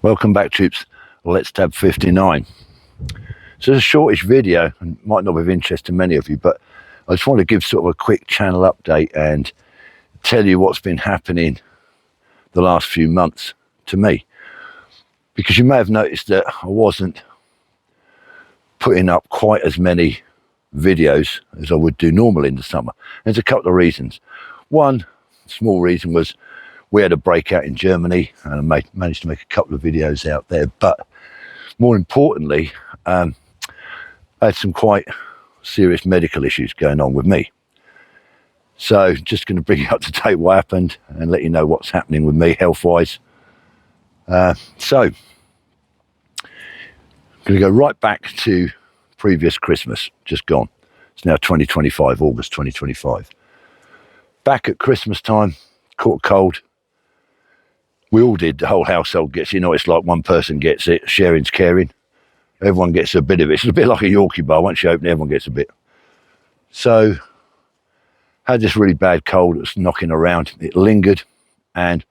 Welcome back, troops. Let's tab 59. So it's a shortish video and might not be of interest to many of you, but I just want to give sort of a quick channel update and tell you what's been happening the last few months to me. Because you may have noticed that I wasn't putting up quite as many videos as I would do normally in the summer. There's a couple of reasons. One small reason was we had a breakout in Germany and I managed to make a couple of videos out there. But more importantly, I had some quite serious medical issues going on with me. So just going to bring you up to date what happened and let you know what's happening with me health-wise. So I'm going to go right back to previous Christmas, just gone. It's now 2025, August 2025. Back at Christmas time, caught a cold. We all did, the whole household gets it. You know, it's like one person gets it, sharing's caring. Everyone gets a bit of it. It's a bit like a Yorkie bar. Once you open it, everyone gets a bit. So, had this really bad cold that was knocking around. It lingered, and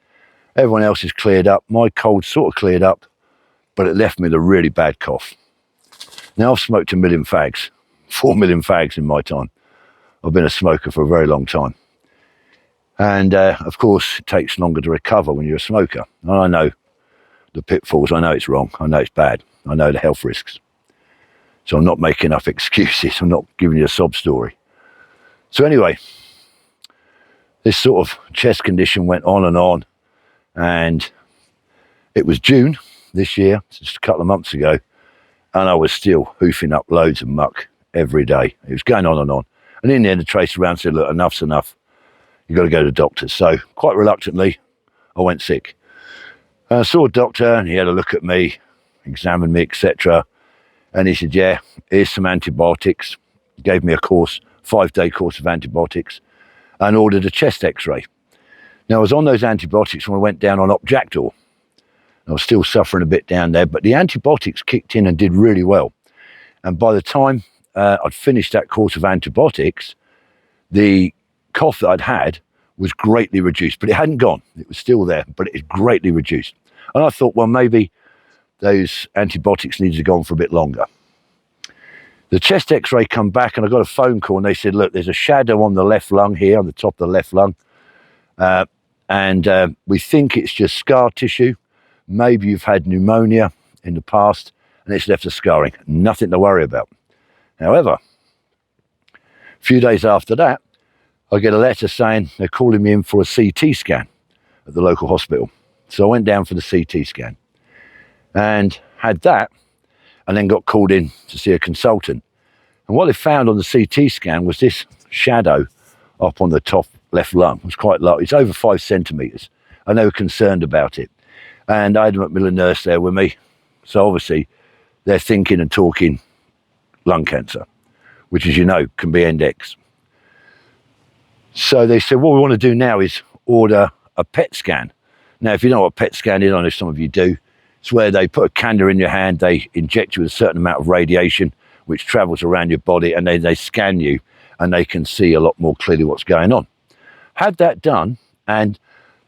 everyone else is cleared up. My cold sort of cleared up, but it left me with a really bad cough. Now, I've smoked 1 million fags, 4 million fags in my time. I've been a smoker for a very long time. And of course, it takes longer to recover when you're a smoker. And I know the pitfalls. I know it's wrong. I know it's bad. I know the health risks. So I'm not making up excuses. I'm not giving you a sob story. So anyway, this sort of chest condition went on. And it was June this year, just a couple of months ago. And I was still hoofing up loads of muck every day. It was going on. And in the end, the tracer around said, look, enough's enough. You've got to go to the doctor. So quite reluctantly, I went sick. I saw a doctor and he had a look at me, examined me, etc. And he said, yeah, here's some antibiotics. He gave me a course, 5-day course of antibiotics, and ordered a chest x-ray. Now, I was on those antibiotics when I went down on Opjactor. I was still suffering a bit down there, but the antibiotics kicked in and did really well. And by the time I'd finished that course of antibiotics, the cough that I'd had was greatly reduced, but it hadn't gone. It was still there, but it is greatly reduced. And I thought, well, maybe those antibiotics needed to go on for a bit longer. The chest x-ray come back and I got a phone call and they said, look, there's a shadow on the left lung here, on the top of the left lung. And we think it's just scar tissue. Maybe you've had pneumonia in the past and it's left a scarring. Nothing to worry about. However, a few days after that, I get a letter saying they're calling me in for a CT scan at the local hospital. So I went down for the CT scan and had that and then got called in to see a consultant. And what they found on the CT scan was this shadow up on the top left lung. It was quite low. It's over 5 centimetres. And they were concerned about it. And I had a Macmillan nurse there with me. So obviously they're thinking and talking lung cancer, which, as you know, can be end-X. So they said, what we want to do now is order a PET scan. Now, if you know what a PET scan is, I know some of you do. It's where they put a cannula in your hand, they inject you with a certain amount of radiation, which travels around your body, and they scan you, and they can see a lot more clearly what's going on. Had that done, and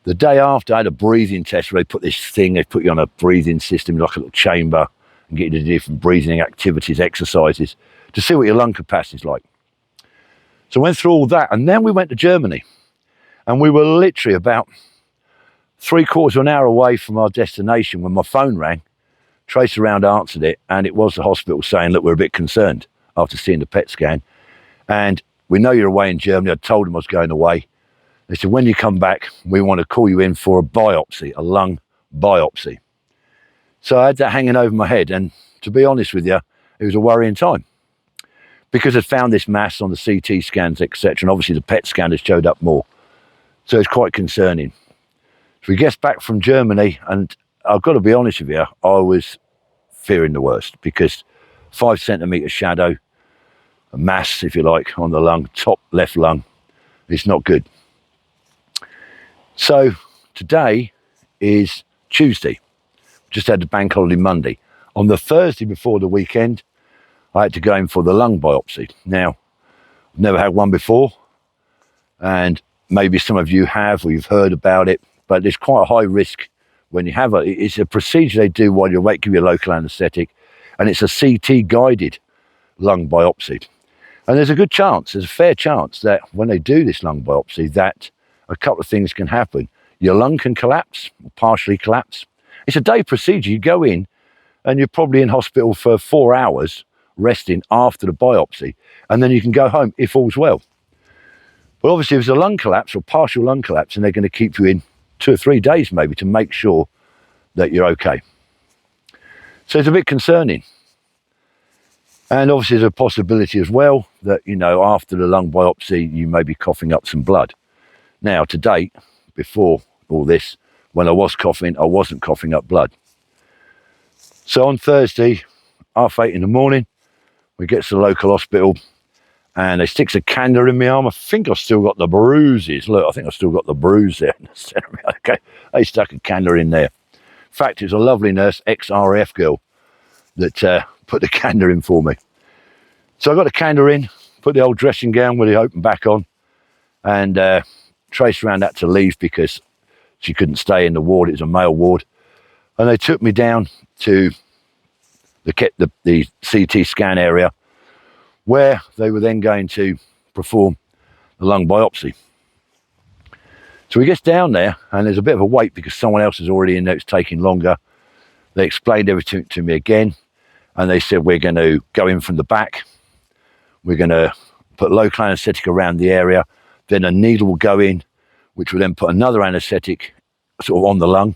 the day after, I had a breathing test where they put this thing, they put you on a breathing system, like a little chamber, and get you to do different breathing activities, exercises, to see what your lung capacity is like. So I went through all that, and then we went to Germany. And we were literally about 3/4 of an hour away from our destination when my phone rang. Tracer around answered it, and it was the hospital saying, look, we're a bit concerned after seeing the PET scan. And we know you're away in Germany. I told them I was going away. They said, when you come back, we want to call you in for a biopsy, a lung biopsy. So I had that hanging over my head. And to be honest with you, it was a worrying time, because I'd found this mass on the CT scans, etc. And obviously the PET scan has showed up more. So it's quite concerning. So we get back from Germany, and I've got to be honest with you, I was fearing the worst, because 5 centimetre shadow, a mass, if you like, on the lung, top left lung, it's not good. So today is Tuesday. Just had the bank holiday Monday. On the Thursday before the weekend, I had to go in for the lung biopsy. Now, I've never had one before, and maybe some of you have, or you've heard about it, but there's quite a high risk when you have it's a procedure they do while you're awake, give you a local anaesthetic, and it's a CT guided lung biopsy. And there's a good chance, there's a fair chance that when they do this lung biopsy, that a couple of things can happen. Your lung can collapse, or partially collapse. It's a day procedure. You go in and you're probably in hospital for 4 hours resting after the biopsy, and then you can go home if all's well. But obviously, if there's a lung collapse or partial lung collapse, and they're going to keep you in 2 or 3 days maybe to make sure that you're okay. So it's a bit concerning. And obviously there's a possibility as well that, you know, after the lung biopsy, you may be coughing up some blood. Now, to date, before all this, when I was coughing, I wasn't coughing up blood. So on Thursday, 8:30 in the morning, we get to the local hospital and they stick a cannula in my arm. I think I've still got the bruises. Look, I think I've still got the bruise there. Okay, they stuck a cannula in there. In fact, it was a lovely nurse, ex-RAF girl, that put the cannula in for me. So I got the cannula in, put the old dressing gown with the open back on, and Trace around had to leave because she couldn't stay in the ward. It was a male ward. And they took me down to the CT scan area, where they were then going to perform the lung biopsy. So we get down there and there's a bit of a wait because someone else is already in there. It's taking longer. They explained everything to me again, and they said, we're going to go in from the back. We're going to put local anaesthetic around the area. Then a needle will go in, which will then put another anaesthetic sort of on the lung.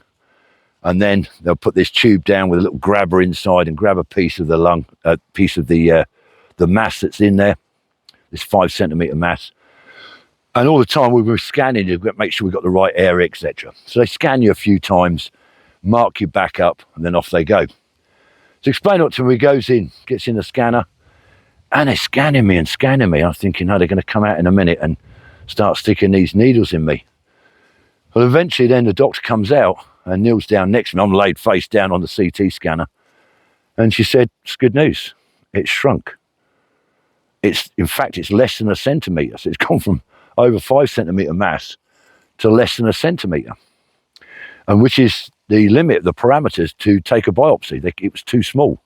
And then they'll put this tube down with a little grabber inside and grab a piece of the lung, a piece of the mass that's in there, this 5 centimetre mass. And all the time we were scanning to make sure we got the right area, etc. So they scan you a few times, mark you back up, and then off they go. So explain it to me, he goes in, gets in the scanner, and they're scanning me and scanning me. I'm thinking, oh, they're going to come out in a minute and start sticking these needles in me. Well, eventually then the doctor comes out and kneels down next to me. I'm laid face down on the CT scanner. And she said, it's good news. It's shrunk. In fact, it's less than a centimetre. So it's gone from over 5 centimetre mass to less than a centimetre. And which is the limit, the parameters to take a biopsy. It was too small.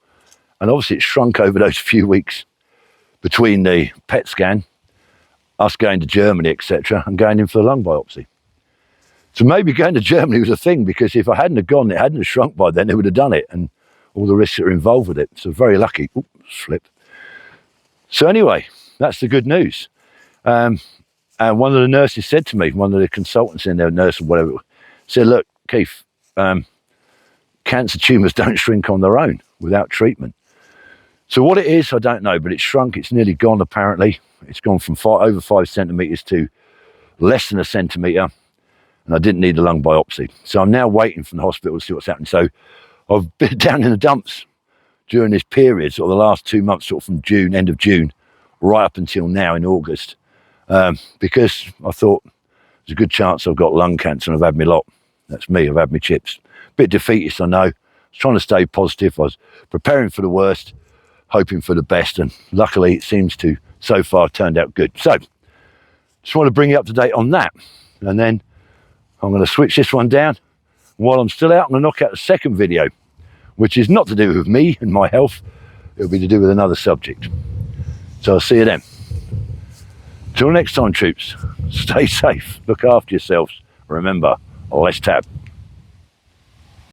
And obviously it shrunk over those few weeks between the PET scan, us going to Germany, etc., and going in for the lung biopsy. So maybe going to Germany was a thing, because if I hadn't have gone, it hadn't have shrunk by then, they would have done it, and all the risks that are involved with it. So very lucky. Oops, slipped. So anyway, that's the good news. And one of the nurses said to me, one of the consultants in there, nurse or whatever, said, look, Keith, cancer tumours don't shrink on their own without treatment. So what it is, I don't know, but it's shrunk. It's nearly gone, apparently. It's gone from over 5 centimetres to less than a centimetre, and I didn't need a lung biopsy. So I'm now waiting from the hospital to see what's happening. So I've been down in the dumps during this period, sort of the last 2 months, sort of from June, end of June, right up until now in August, because I thought there's a good chance I've got lung cancer and I've had my lot. That's me, I've had my chips. Bit defeatist, I know. I was trying to stay positive. I was preparing for the worst, hoping for the best, and luckily it seems to, so far, turned out good. So, just want to bring you up to date on that. And then I'm going to switch this one down. While I'm still out, I'm going to knock out the second video, which is not to do with me and my health. It'll be to do with another subject. So I'll see you then. Till next time, troops, stay safe, look after yourselves. Remember, let's tab.